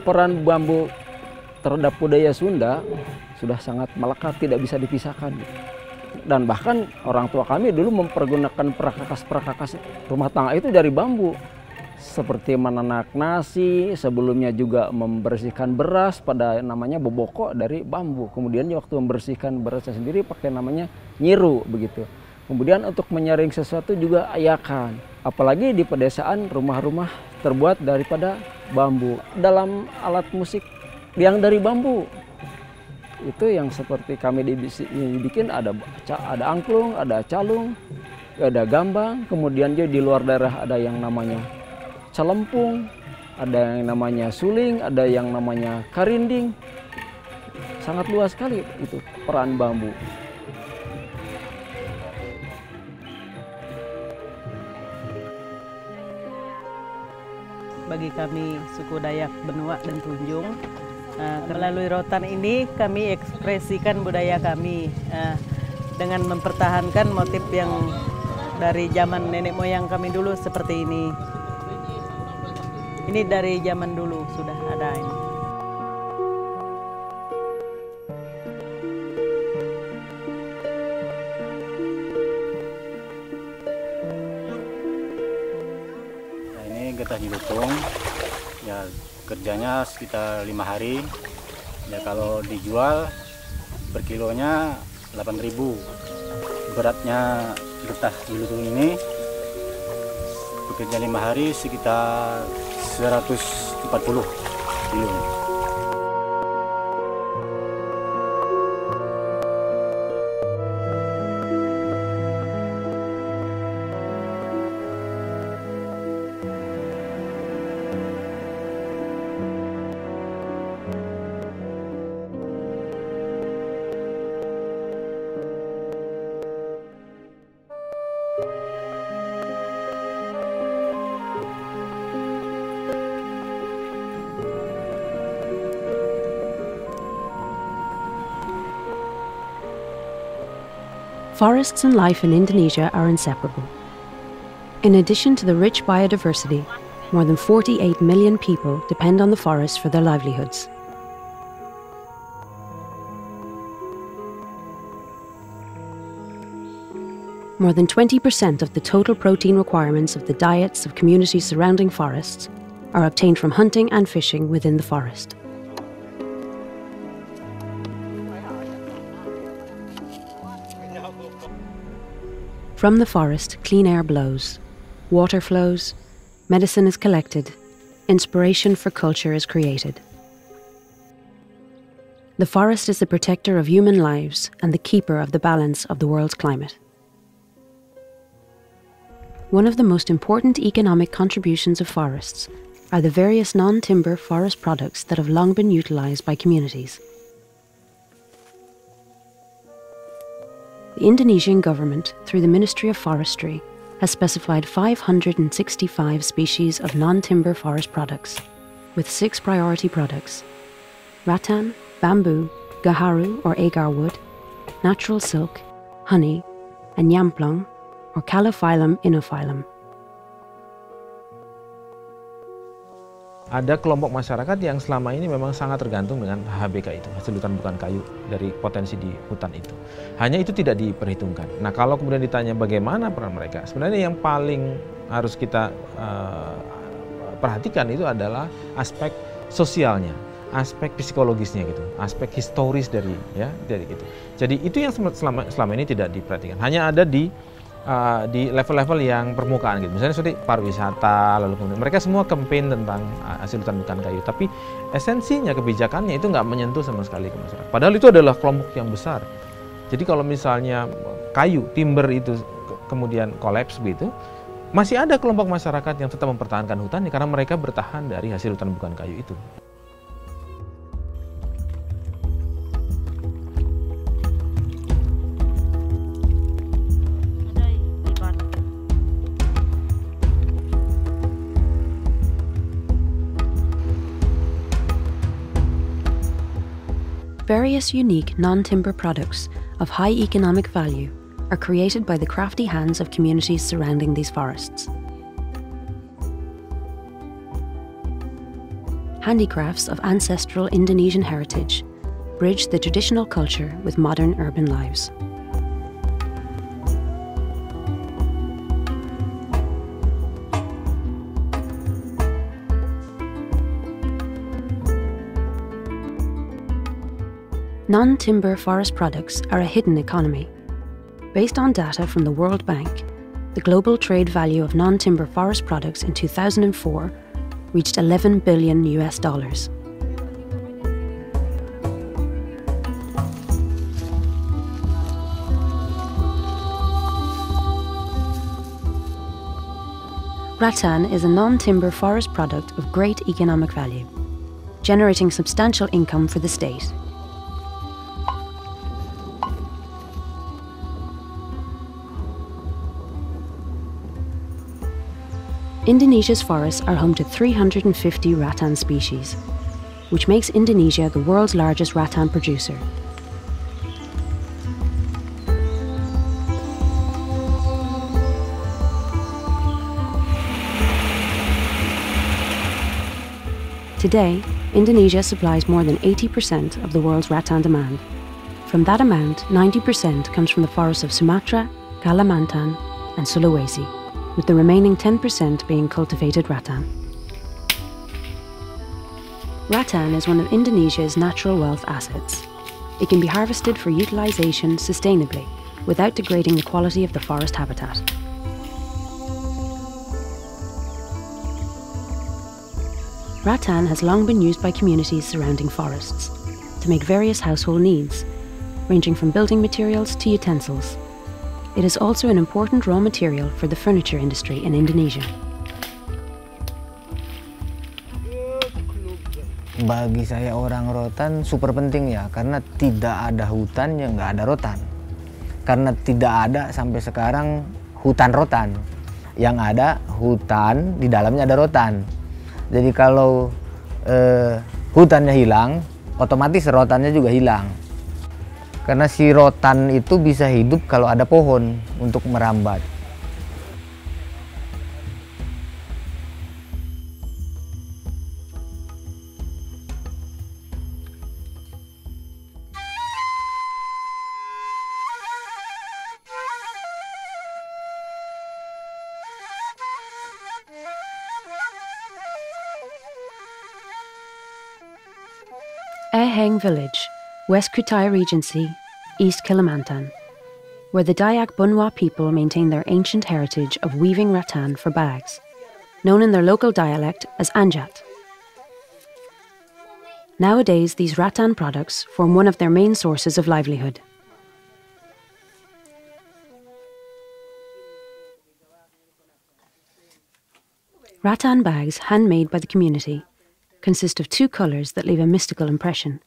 peran bambu terhadap budaya Sunda sudah sangat melekat, tidak bisa dipisahkan. Dan bahkan orang tua kami dulu mempergunakan perkakas-perkakas rumah tangga itu dari bambu. Seperti menanak nasi, sebelumnya juga membersihkan beras pada namanya boboko dari bambu. Kemudian waktu membersihkan berasnya sendiri pakai namanya nyiru begitu. Kemudian untuk menyaring sesuatu juga ayakan. Apalagi di pedesaan rumah-rumah terbuat daripada bambu. Dalam alat musik yang dari bambu. Itu yang seperti kami dibikin ada angklung, ada calung, ada gambang, kemudian juga di luar daerah ada yang namanya celempung, ada yang namanya suling, ada yang namanya karinding. Sangat luas sekali itu peran bambu. Bagi kami suku Dayak Benua dan Tunjung, melalui rotan ini kami ekspresikan budaya kami dengan mempertahankan motif yang dari zaman nenek moyang kami dulu seperti ini. Ini dari zaman dulu sudah ada ini. Nah, ini getah dilutung, ya kerjanya sekitar 5 hari. Ya kalau dijual per kilonya 8.000. Beratnya getah dilutung ini bekerja 5 hari sekitar 140 kilo. Forests and life in Indonesia are inseparable. In addition to the rich biodiversity, more than 48 million people depend on the forest for their livelihoods. More than 20% of the total protein requirements of the diets of communities surrounding forests are obtained from hunting and fishing within the forest. From the forest, clean air blows, water flows, medicine is collected, inspiration for culture is created. The forest is the protector of human lives and the keeper of the balance of the world's climate. One of the most important economic contributions of forests are the various non-timber forest products that have long been utilized by communities. The Indonesian government, through the Ministry of Forestry, has specified 565 species of non-timber forest products, with 6 priority products: rattan, bamboo, gaharu or agar wood, natural silk, honey, and nyamplung or Calophyllum inophyllum. Ada kelompok masyarakat yang selama ini memang sangat tergantung dengan HBK itu, hasil hutan bukan kayu, dari potensi di hutan itu. Hanya itu tidak diperhitungkan. Nah, kalau kemudian ditanya bagaimana peran mereka, sebenarnya yang paling harus kita perhatikan itu adalah aspek sosialnya, aspek psikologisnya gitu, aspek historis dari gitu. Jadi itu yang selama ini tidak diperhatikan. Hanya ada di level-level yang permukaan gitu. Misalnya seperti pariwisata, lalu kemudian mereka semua campaign tentang hasil hutan bukan kayu, tapi esensinya, kebijakannya itu nggak menyentuh sama sekali ke masyarakat. Padahal itu adalah kelompok yang besar. Jadi kalau misalnya kayu, timber itu kemudian kolaps begitu, masih ada kelompok masyarakat yang tetap mempertahankan hutannya karena mereka bertahan dari hasil hutan bukan kayu itu. Various unique non-timber products of high economic value are created by the crafty hands of communities surrounding these forests. handicrafts of ancestral Indonesian heritage bridge the traditional culture with modern urban lives. Non-timber forest products are a hidden economy. Based on data from the World Bank, the global trade value of non-timber forest products in 2004 reached $11 billion. Rattan is a non-timber forest product of great economic value, generating substantial income for the state. Indonesia's forests are home to 350 rattan species, which makes Indonesia the world's largest rattan producer. Today, Indonesia supplies more than 80% of the world's rattan demand. From that amount, 90% comes from the forests of Sumatra, Kalimantan, and Sulawesi, with the remaining 10% being cultivated rattan. Rattan is one of Indonesia's natural wealth assets. It can be harvested for utilization sustainably without degrading the quality of the forest habitat. Rattan has long been used by communities surrounding forests to make various household needs, ranging from building materials to utensils. It is also an important raw material for the furniture industry in Indonesia. Bagi saya orang rotan super penting ya, karena tidak ada hutan yang nggak ada rotan. Karena tidak ada sampai sekarang hutan rotan. Yang ada hutan, di dalamnya ada rotan. Jadi kalau hutannya hilang, otomatis rotannya juga hilang. Karena si rotan itu bisa hidup kalau ada pohon untuk merambat. Eheng Village, West Kutai Regency, East Kalimantan, where the Dayak Bunwa people maintain their ancient heritage of weaving rattan for bags, known in their local dialect as anjat. Nowadays, these rattan products form one of their main sources of livelihood. Rattan bags, handmade by the community, consist of two colours that leave a mystical impression.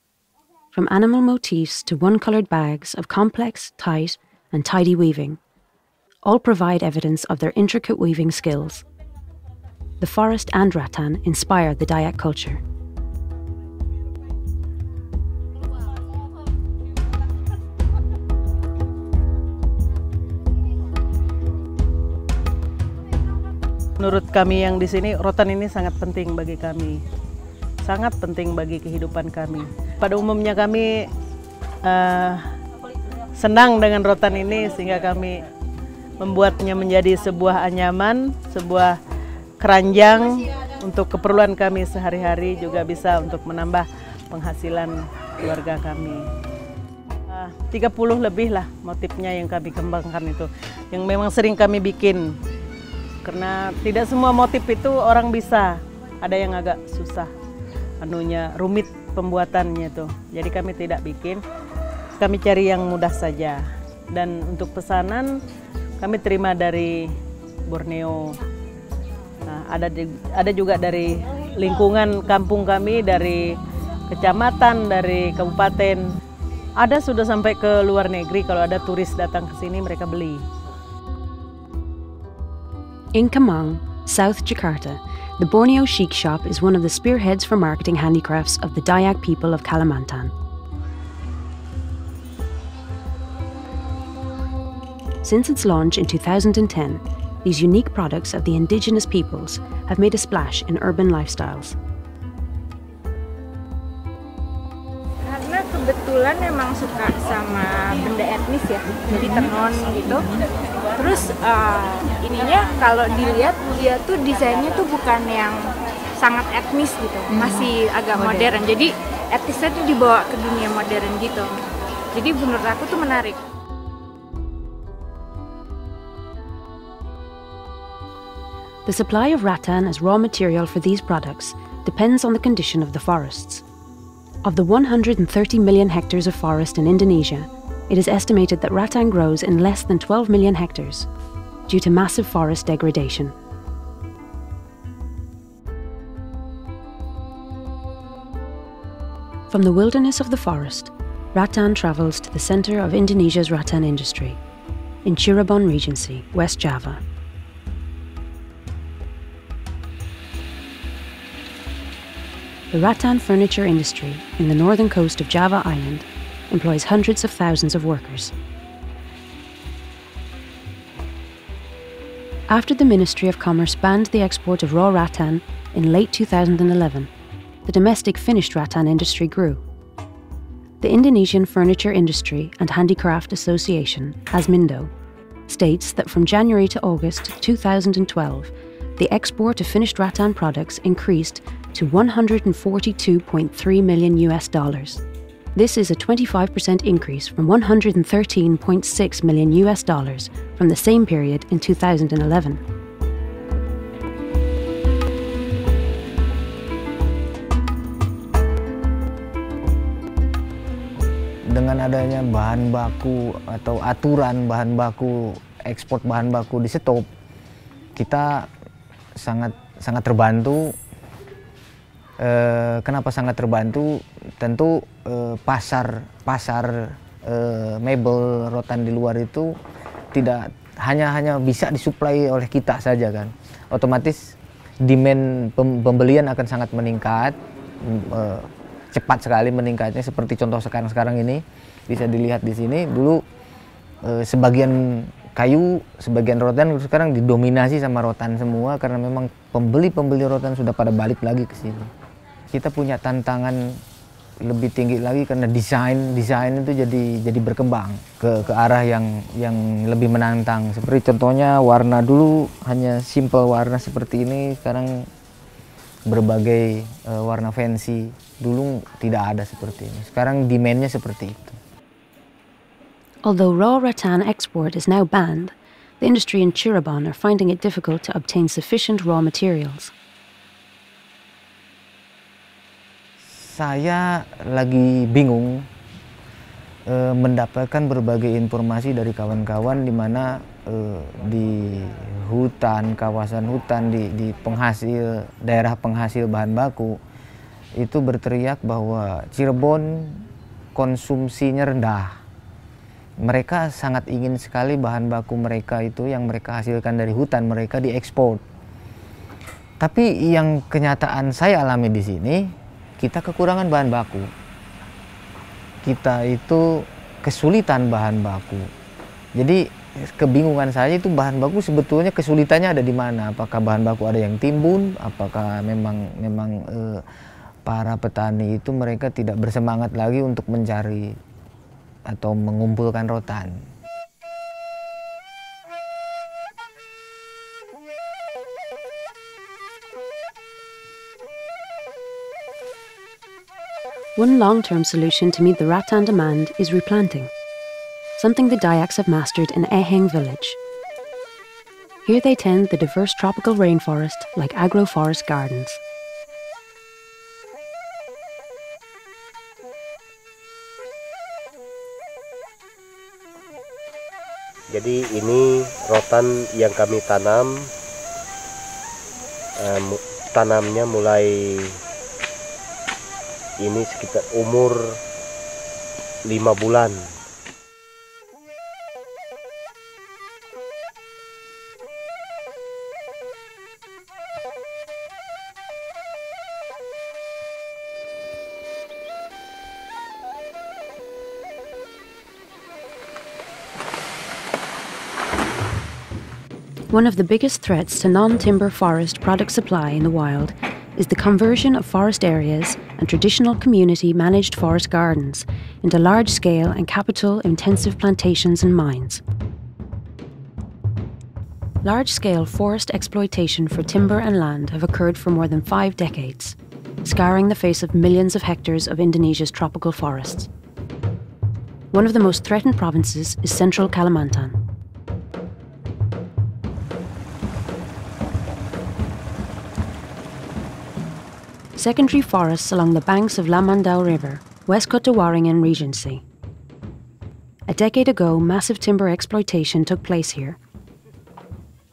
From animal motifs to one-coloured bags of complex, tight and tidy weaving, all provide evidence of their intricate weaving skills. The forest and rattan inspire the Dayak culture. Menurut kami yang di sini, rotan ini sangat penting bagi kami. Sangat penting bagi kehidupan kami. Pada umumnya kami senang dengan rotan ini sehingga kami membuatnya menjadi sebuah anyaman, sebuah keranjang untuk keperluan kami sehari-hari, juga bisa untuk menambah penghasilan keluarga kami. 30 lebih lah motifnya yang kami kembangkan itu, yang memang sering kami bikin. Karena tidak semua motif itu orang bisa, ada yang agak susah. Rumit pembuatannya tuh. Jadi kami tidak bikin, kami cari yang mudah saja. Dan untuk pesanan kami terima dari Borneo. Nah, ada juga dari lingkungan kampung kami, dari kecamatan, dari kabupaten. Ada sudah sampai ke luar negeri, kalau ada turis datang ke sini mereka beli. In Kemang, South Jakarta, the Borneo Chic Shop is one of the spearheads for marketing handicrafts of the Dayak people of Kalimantan. Since its launch in 2010, these unique products of the indigenous peoples have made a splash in urban lifestyles. kebetulan memang suka sama benda etnis ya, jadi tenun gitu. Terus ininya kalau dilihat dia tuh desainnya tuh bukan yang sangat etnis gitu, masih agak modern. Jadi etnisnya tuh dibawa ke dunia modern gitu. Jadi menurut aku tuh menarik. The supply of rattan as raw material for these products depends on the condition of the forests. Of the 130 million hectares of forest in Indonesia, it is estimated that rattan grows in less than 12 million hectares due to massive forest degradation. From the wilderness of the forest, rattan travels to the center of Indonesia's rattan industry, in Cirebon Regency, West Java. The rattan furniture industry in the northern coast of Java Island employs hundreds of thousands of workers. After the Ministry of Commerce banned the export of raw rattan in late 2011, the domestic finished rattan industry grew. The Indonesian Furniture Industry and Handicraft Association, ASMINDO, states that from January to August 2012, the export of finished rattan products increased to $142.3 million. This is a 25% increase from $113.6 million from the same period in 2011. Dengan adanya bahan baku atau aturan bahan baku, ekspor bahan baku di stop, kita sangat terbantu. Kenapa sangat terbantu? Tentu pasar mebel rotan di luar itu tidak hanya bisa disuplai oleh kita saja kan. Otomatis demand pembelian akan sangat meningkat, cepat sekali meningkatnya. Seperti contoh sekarang ini bisa dilihat di sini. Dulu sebagian kayu, sebagian rotan sekarang didominasi sama rotan semua karena memang pembeli rotan sudah pada balik lagi ke sini. Kita punya tantangan lebih tinggi lagi karena desain itu jadi berkembang ke arah yang lebih menantang. Seperti contohnya warna, dulu hanya simple warna seperti ini, sekarang berbagai warna fancy. Dulu tidak ada seperti ini, sekarang demand-nya seperti itu. Although raw rattan export is now banned, the industry in Cirebon are finding it difficult to obtain sufficient raw materials. Saya lagi bingung mendapatkan berbagai informasi dari kawan-kawan di mana di hutan, kawasan hutan, di penghasil, daerah penghasil bahan baku itu berteriak bahwa Cirebon konsumsinya rendah. Mereka sangat ingin sekali bahan baku mereka itu yang mereka hasilkan dari hutan mereka diekspor. Tapi yang kenyataan saya alami di sini, kita kekurangan bahan baku. Kita itu kesulitan bahan baku. Jadi kebingungan saya itu bahan baku sebetulnya kesulitannya ada di mana? Apakah bahan baku ada yang timbun? Apakah memang para petani itu mereka tidak bersemangat lagi untuk mencari atau mengumpulkan rotan? One long-term solution to meet the rattan demand is replanting, something the Dayaks have mastered in Eheng village. Here they tend the diverse tropical rainforest like agroforest gardens. Jadi ini rotan yang kami tanam, tanamnya mulai ini sekitar umur 5 bulan. One of the biggest threats to non-timber forest product supply in the wild is the conversion of forest areas and traditional community-managed forest gardens into large-scale and capital-intensive plantations and mines. Large-scale forest exploitation for timber and land have occurred for more than 5 decades, scarring the face of millions of hectares of Indonesia's tropical forests. One of the most threatened provinces is central Kalimantan. Secondary forests along the banks of Lamandau River, West Kota Waringin Regency. A decade ago, massive timber exploitation took place here.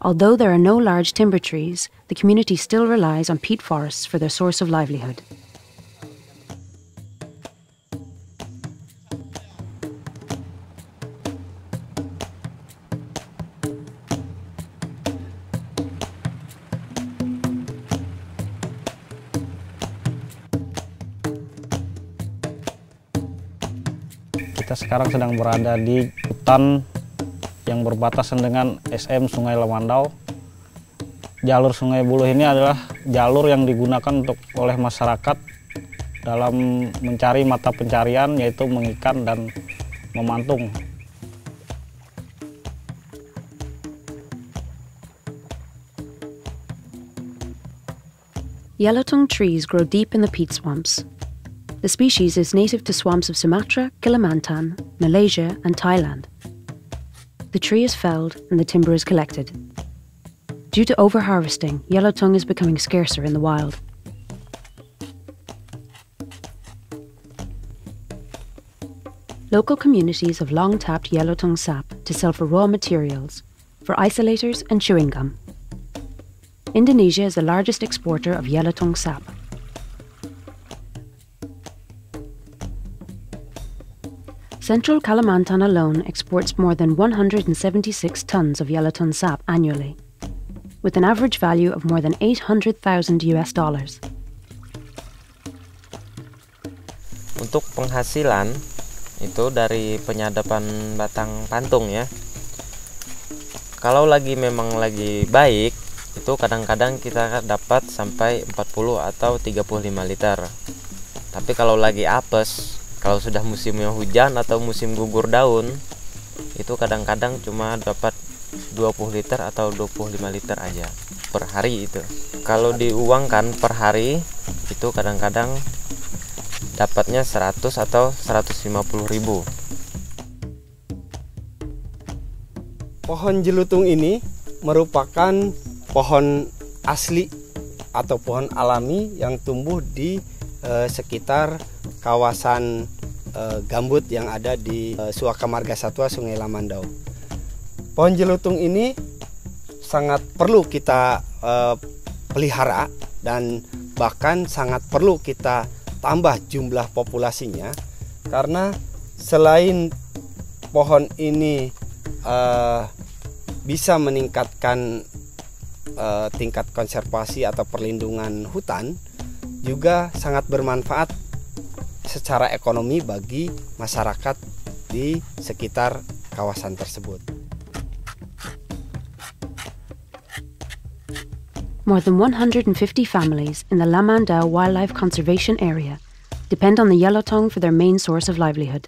Although there are no large timber trees, the community still relies on peat forests for their source of livelihood. Kita sekarang sedang berada di hutan yang berbatasan dengan SM Sungai Lamandau. Jalur Sungai Buluh ini adalah jalur yang digunakan oleh masyarakat dalam mencari mata pencarian, yaitu mengikan dan memantung. Yellowtongue trees grow deep in the peat swamps. The species is native to swamps of Sumatra, Kalimantan, Malaysia and Thailand. The tree is felled and the timber is collected. Due to overharvesting, yellowtongue is becoming scarcer in the wild. Local communities have long tapped yellowtongue sap to sell for raw materials, for isolators and chewing gum. Indonesia is the largest exporter of yellowtongue sap. Central Kalimantan alone exports more than 176 tons of yellowtongue sap annually, with an average value of more than $800,000 US. Untuk penghasilan itu dari penyadapan batang pantung ya. Kalau memang lagi baik, itu kadang-kadang kita dapat sampai 40 atau 35 liter. Tapi kalau lagi apes, kalau sudah musimnya hujan atau musim gugur daun, itu kadang-kadang cuma dapat 20 liter atau 25 liter aja per hari itu. Kalau diuangkan per hari, itu kadang-kadang dapatnya 100 atau 150 ribu. Pohon jelutung ini merupakan pohon asli atau pohon alami yang tumbuh di sekitar kawasan gambut yang ada di Suaka Marga Satwa Sungai Lamandau. Pohon jelutung ini sangat perlu kita pelihara dan bahkan sangat perlu kita tambah jumlah populasinya, karena selain pohon ini bisa meningkatkan tingkat konservasi atau perlindungan hutan, juga sangat bermanfaat secara ekonomi bagi masyarakat di sekitar kawasan tersebut. More than 150 families in the Lamandau Wildlife Conservation Area depend on the yellowtongue for their main source of livelihood.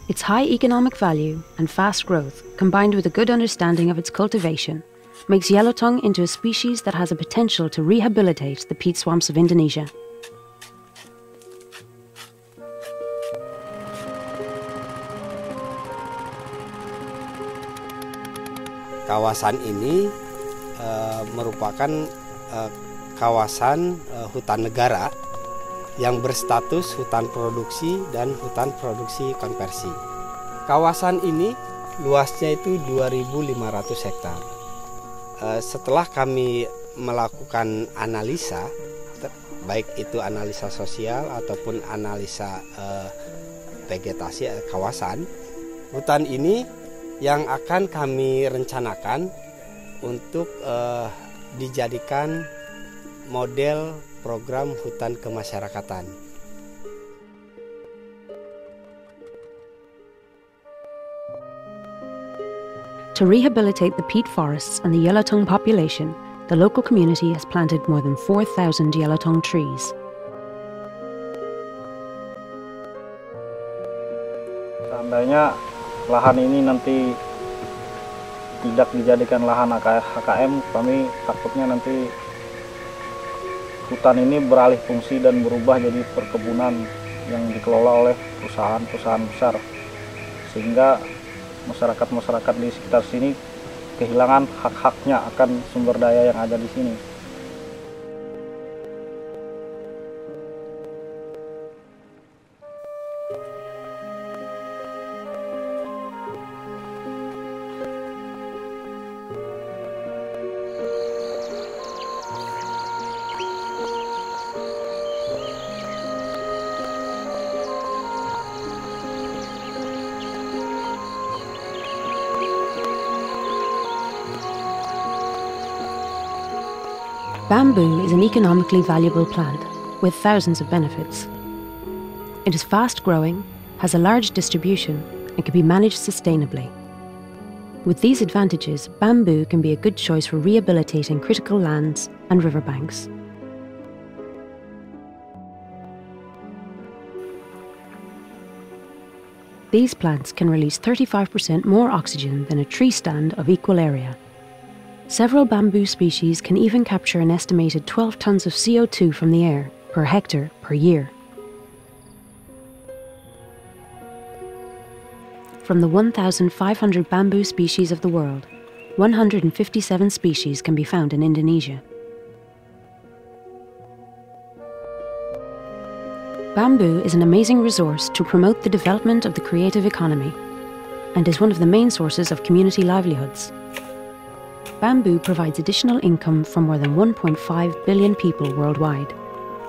Its high economic value and fast growth, combined with a good understanding of its cultivation, makes yellowtongue into a species that has a potential to rehabilitate the peat swamps of Indonesia. Kawasan ini merupakan kawasan hutan negara yang berstatus hutan produksi dan hutan produksi konversi. Kawasan ini luasnya itu 2.500 hektar. Setelah kami melakukan analisa, baik itu analisa sosial ataupun analisa vegetasi kawasan, hutan ini yang akan kami rencanakan untuk dijadikan model program hutan kemasyarakatan. To rehabilitate the peat forests and the yellow tongue population, the local community has planted more than 4,000 yellow tongue trees. Seandainya lahan ini nanti tidak dijadikan lahan HKM, kami takutnya nanti hutan ini beralih fungsi dan berubah jadi perkebunan yang dikelola oleh perusahaan-perusahaan besar, sehingga masyarakat-masyarakat di sekitar sini kehilangan hak-haknya akan sumber daya yang ada di sini. Bamboo is an economically valuable plant with thousands of benefits. It is fast-growing, has a large distribution, and can be managed sustainably. With these advantages, bamboo can be a good choice for rehabilitating critical lands and riverbanks. These plants can release 35% more oxygen than a tree stand of equal area. Several bamboo species can even capture an estimated 12 tons of CO2 from the air per hectare per year. From the 1,500 bamboo species of the world, 157 species can be found in Indonesia. Bamboo is an amazing resource to promote the development of the creative economy and is one of the main sources of community livelihoods. Bamboo provides additional income for more than 1.5 billion people worldwide,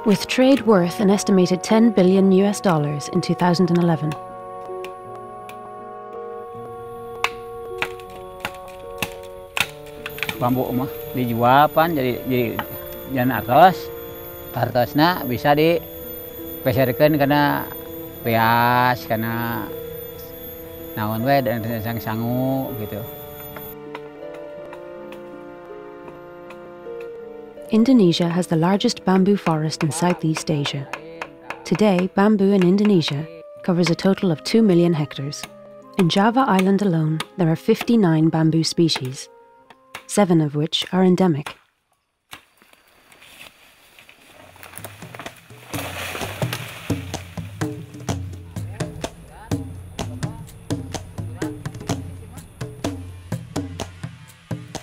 with trade worth an estimated $10 billion in 2011. Bambu mah dijual pan jadi jan artosna bisa dipeserkeun kana peas kana naon we dan sangu gitu. Indonesia has the largest bamboo forest in Southeast Asia. Today, bamboo in Indonesia covers a total of 2 million hectares. In Java Island alone, there are 59 bamboo species, 7 of which are endemic.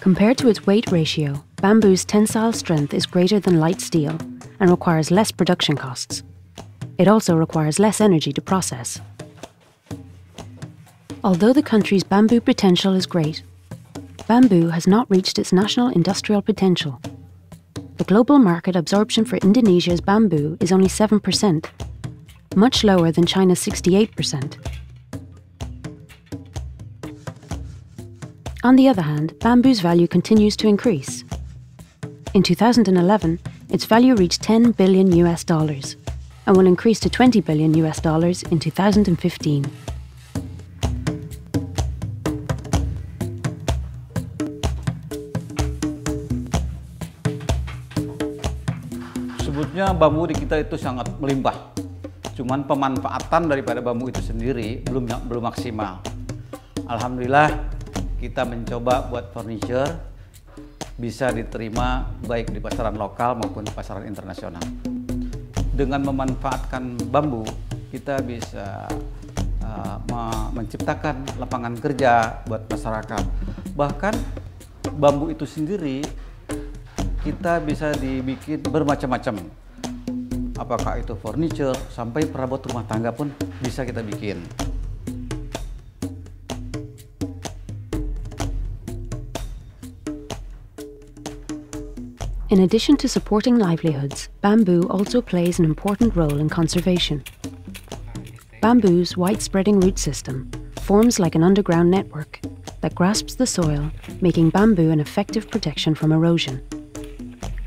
Compared to its weight ratio, bamboo's tensile strength is greater than light steel and requires less production costs. It also requires less energy to process. Although the country's bamboo potential is great, bamboo has not reached its national industrial potential. The global market absorption for Indonesia's bamboo is only 7%, much lower than China's 68%. On the other hand, bamboo's value continues to increase. In 2011, its value reached $10 billion and will increase to $20 billion in 2015. Sebetulnya bambu di kita itu sangat melimpah. Cuman pemanfaatan daripada bambu itu sendiri belum maksimal. Alhamdulillah kita mencoba buat furniture bisa diterima baik di pasaran lokal maupun pasaran internasional. Dengan memanfaatkan bambu, kita bisa menciptakan lapangan kerja buat masyarakat. Bahkan bambu itu sendiri kita bisa dibikin bermacam-macam. Apakah itu furniture sampai perabot rumah tangga pun bisa kita bikin. In addition to supporting livelihoods, bamboo also plays an important role in conservation. Bamboo's wide-spreading root system forms like an underground network that grasps the soil, making bamboo an effective protection from erosion.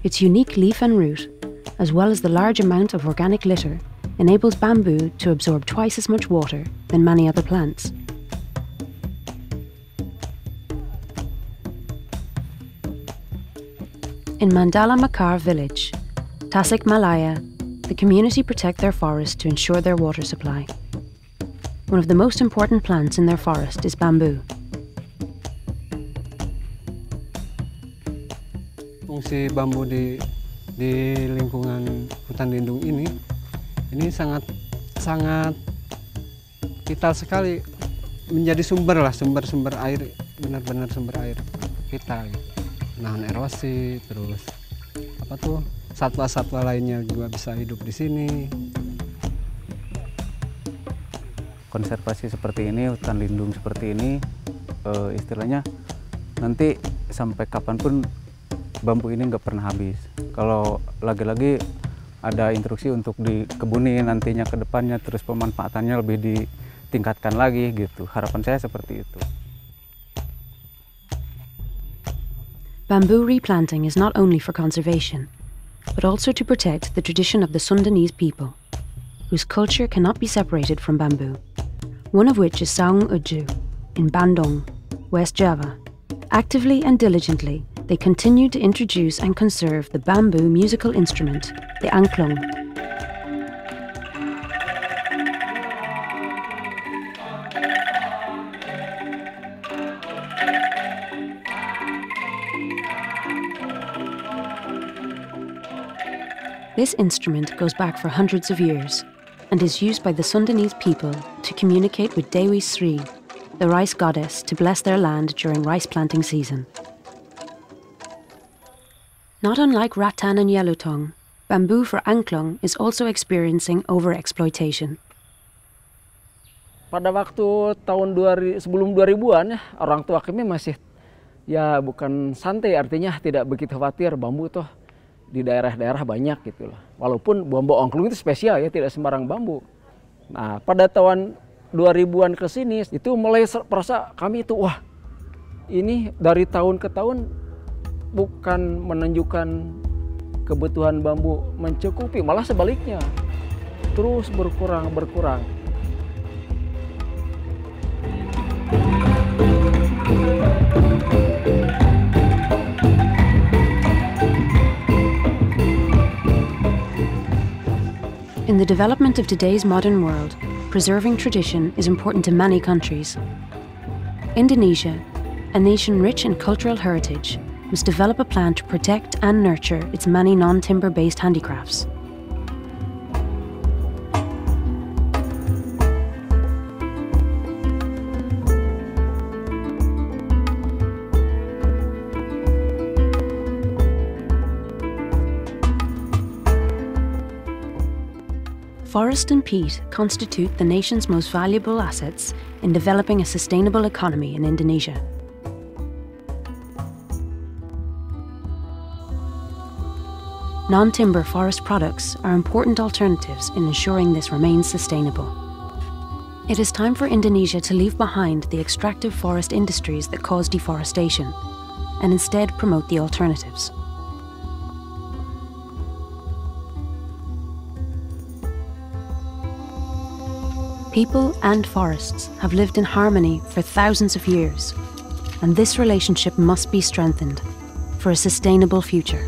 Its unique leaf and root, as well as the large amount of organic litter, enables bamboo to absorb twice as much water than many other plants. In Mandala Makar village, Tasik Malaya, the community protect their forest to ensure their water supply. One of the most important plants in their forest is bamboo. Fungsi bambu di lingkungan hutan lindung ini sangat vital sekali, menjadi sumber air, benar-benar sumber air kita gitu. Nahan erosi, terus satwa-satwa lainnya juga bisa hidup di sini. Konservasi seperti ini, hutan lindung seperti ini, istilahnya nanti sampai kapanpun bambu ini nggak pernah habis. Kalau lagi-lagi ada instruksi untuk dikebunin nantinya ke depannya, terus pemanfaatannya lebih ditingkatkan lagi gitu. Harapan saya seperti itu. Bamboo replanting is not only for conservation, but also to protect the tradition of the Sundanese people, whose culture cannot be separated from bamboo, one of which is Saung Uju in Bandung, West Java. Actively and diligently, they continue to introduce and conserve the bamboo musical instrument, the angklung. This instrument goes back for hundreds of years and is used by the Sundanese people to communicate with Dewi Sri, the rice goddess, to bless their land during rice planting season. Not unlike rattan and yellowtongue, bamboo for angklung is also experiencing overexploitation. Pada waktu tahun sebelum 2000-an ya, orang tua kami masih ya bukan santai, artinya tidak begitu khawatir bambu tuh di daerah-daerah banyak gitu loh. Walaupun bambu angklung itu spesial ya, tidak sembarang bambu. Nah, pada tahun 2000-an ke sini itu mulai perasa kami itu wah, ini dari tahun ke tahun bukan menunjukkan kebutuhan bambu mencukupi, malah sebaliknya. Terus berkurang. In the development of today's modern world, preserving tradition is important to many countries. Indonesia, a nation rich in cultural heritage, must develop a plan to protect and nurture its many non-timber-based handicrafts. Forest and peat constitute the nation's most valuable assets in developing a sustainable economy in Indonesia. Non-timber forest products are important alternatives in ensuring this remains sustainable. It is time for Indonesia to leave behind the extractive forest industries that cause deforestation and instead promote the alternatives. People and forests have lived in harmony for thousands of years, and this relationship must be strengthened for a sustainable future.